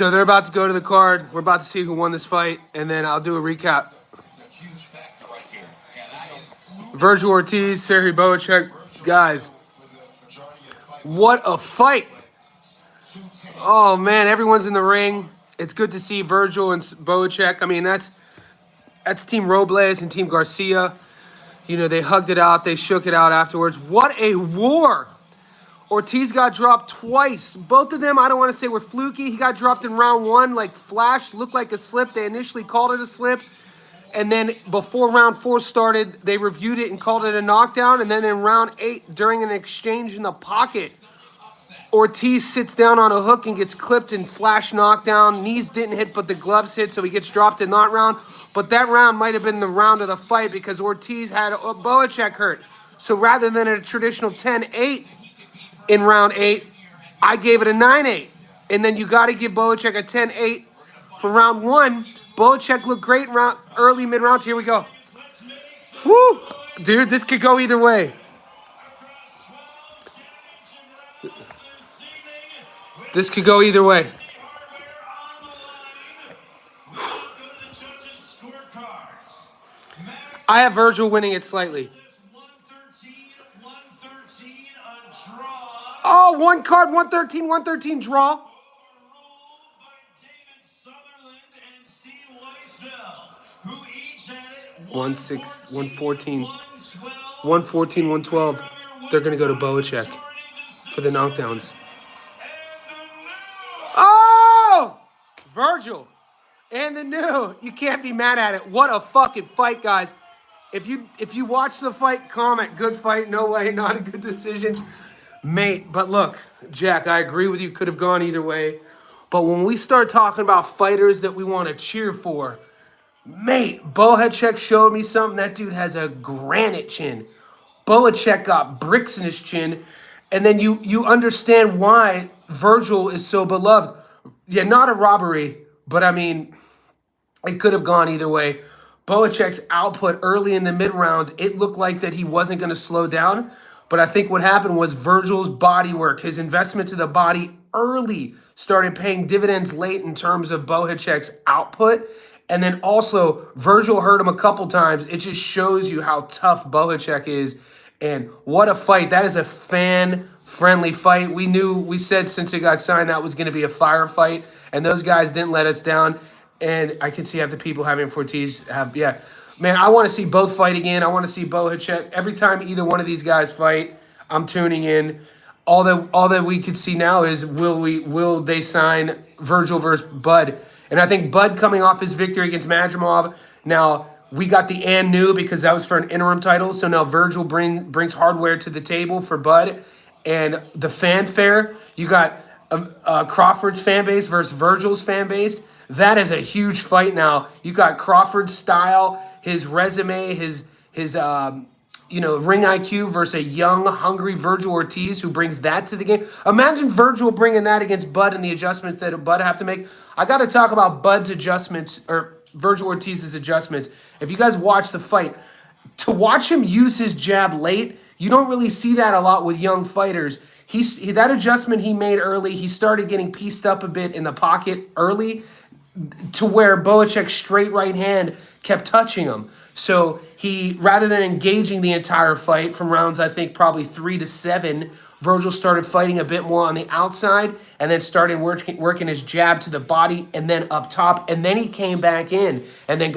So they're about to go to the card. We're about to see who won this fight, and then I'll do a recap. Vergil Ortiz, Serhii Bohachuk. Guys, what a fight. Oh, man, everyone's in the ring. It's good to see Vergil and Bohachuk. I mean, that's Team Robles and Team Garcia. You know, they hugged it out. They shook it out afterwards. What a war. Ortiz got dropped twice. Both of them, I don't want to say were fluky. He got dropped in round one, like flash, looked like a slip. They initially called it a slip. And then before round 4 started, they reviewed it and called it a knockdown. And then in round 8, during an exchange in the pocket, Ortiz sits down on a hook and gets clipped and flash knockdown. Knees didn't hit, but the gloves hit, so he gets dropped in that round. But that round might have been the round of the fight because Ortiz had Bohachuk hurt. So rather than a traditional 10-8 in round 8, I gave it a 9-8. And then you got to give Bohachuk a 10-8 for round 1. Bohachuk looked great early, mid-round. Here we go. Woo! Dude, this could go either way. This could go either way. I have Vergil winning it slightly. Oh, one card, 113 draw. 114, 112. They're going to go to Bohachuk for the knockdowns. Oh! Vergil. And the new. You can't be mad at it. What a fucking fight, guys. If you watch the fight, comment, good fight, no way, not a good decision. Mate, but look, Jack, I agree with you. Could have gone either way. But when we start talking about fighters that we want to cheer for, mate, Bohachuk showed me something. That dude has a granite chin. Bohachuk got bricks in his chin. And then you understand why Vergil is so beloved. Yeah, not a robbery, but I mean, it could have gone either way. Bohachuk's output early in the mid-rounds, it looked like that he wasn't going to slow down. But I think what happened was Vergil's body work, his investment to the body early started paying dividends late in terms of Bohachuk's output. And then also, Vergil hurt him a couple times. It just shows you how tough Bohachuk is. And what a fight. That is a fan-friendly fight. We said since it got signed that was going to be a firefight. And those guys didn't let us down. And I can see half the people having Ortiz have, yeah. Man, I want to see both fight again. I want to see Bohachuk. Every time either one of these guys fight, I'm tuning in. All that we could see now is will they sign Vergil versus Bud? And I think Bud coming off his victory against Madrimov. Now we got the and new because that was for an interim title. So now Vergil brings hardware to the table for Bud, and the fanfare. You got Crawford's fan base versus Vergil's fan base. That is a huge fight now. You got Crawford's style, his resume, his ring IQ versus a young, hungry Vergil Ortiz who brings that to the game. Imagine Vergil bringing that against Bud and the adjustments that Bud have to make. I got to talk about Bud's adjustments or Vergil Ortiz's adjustments. If you guys watch the fight, to watch him use his jab late, you don't really see that a lot with young fighters. That adjustment he made early, he started getting pieced up a bit in the pocket early, to where Bohachuk's straight right hand kept touching him. So he, rather than engaging the entire fight from rounds, I think probably 3 to 7, Vergil started fighting a bit more on the outside and then started working his jab to the body and then up top. And then he came back in and then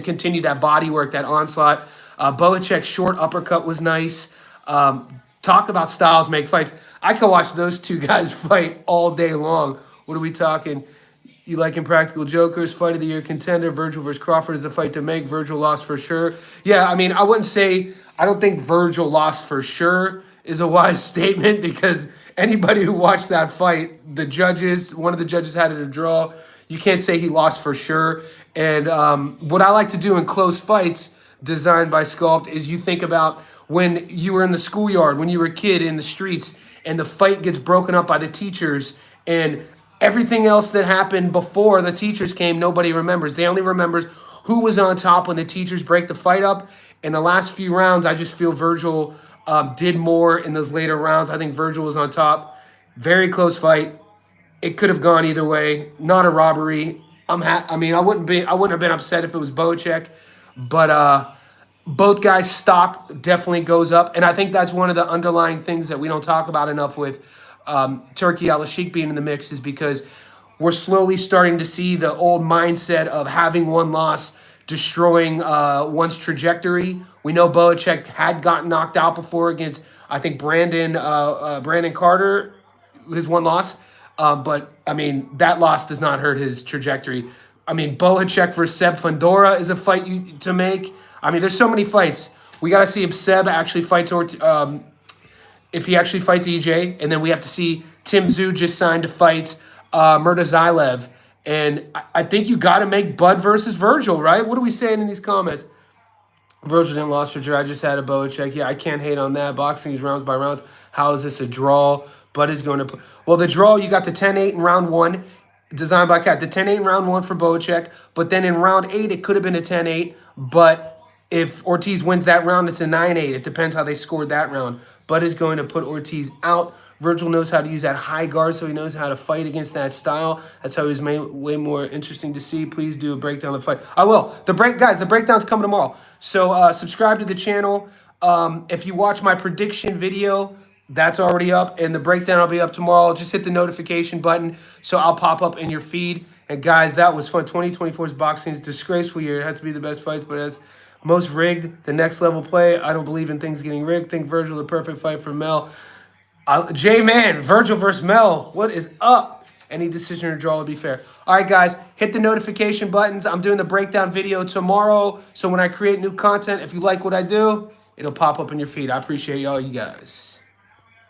continued that body work, that onslaught. Bohachuk's short uppercut was nice. Talk about styles make fights. I could watch those two guys fight all day long. What are we talking? You like Impractical Jokers, Fight of the Year contender, Vergil versus Crawford is a fight to make. Vergil lost for sure. Yeah, I mean, I wouldn't say, I don't think Vergil lost for sure is a wise statement because anybody who watched that fight, one of the judges had it a draw. You can't say he lost for sure. And what I like to do in close fights designed by Sculpt is you think about when you were in the schoolyard, when you were a kid in the streets, and the fight gets broken up by the teachers, and everything else that happened before the teachers came, nobody remembers. They only remembers who was on top when the teachers break the fight up. In the last few rounds, I just feel Vergil did more in those later rounds. I think Vergil was on top. Very close fight. It could have gone either way. Not a robbery. I mean, I wouldn't have been upset if it was Bohachuk, but both guys' stock definitely goes up, and I think that's one of the underlying things that we don't talk about enough with Turkey Al-Sheikh being in the mix, is because we're slowly starting to see the old mindset of having one loss destroying one's trajectory. We know Bohachuk had gotten knocked out before against, I think, Brandon Carter, his one loss. But, I mean, that loss does not hurt his trajectory. I mean, Bohachuk versus Seb Fundora is a fight to make. I mean, there's so many fights. We got to see if Seb actually fights, if he actually fights EJ. And then we have to see Tim Tszyu just signed to fight Murtazaev. And I think you got to make Bud versus Vergil, right? What are we saying in these comments? Vergil didn't lose for draw. I just had a Bohachuk. Yeah, I can't hate on that. Boxing is rounds by rounds. How is this a draw? Bud is going to... Well, the draw, you got the 10-8 in round 1, designed by Cat. The 10-8 in round 1 for Bohachuk. But then in round 8, it could have been a 10-8. But if Ortiz wins that round, it's a 9-8. It depends how they scored that round. Bud is going to put Ortiz out. Vergil knows how to use that high guard, so he knows how to fight against that style. That's how he's made way more interesting to see. Please do a breakdown of the fight. I will. The breakdown's coming tomorrow. So subscribe to the channel. If you watch my prediction video, that's already up, and the breakdown will be up tomorrow. Just hit the notification button so I'll pop up in your feed. And guys, that was fun. 2024's boxing is a disgraceful year. It has to be the best fights, but it's most rigged, the next level play. I don't believe in things getting rigged. Think Vergil the perfect fight for Mel. J-Man, Vergil versus Mel. What is up? Any decision or draw would be fair. All right, guys, hit the notification buttons. I'm doing the breakdown video tomorrow. So when I create new content, if you like what I do, it'll pop up in your feed. I appreciate y'all, you guys.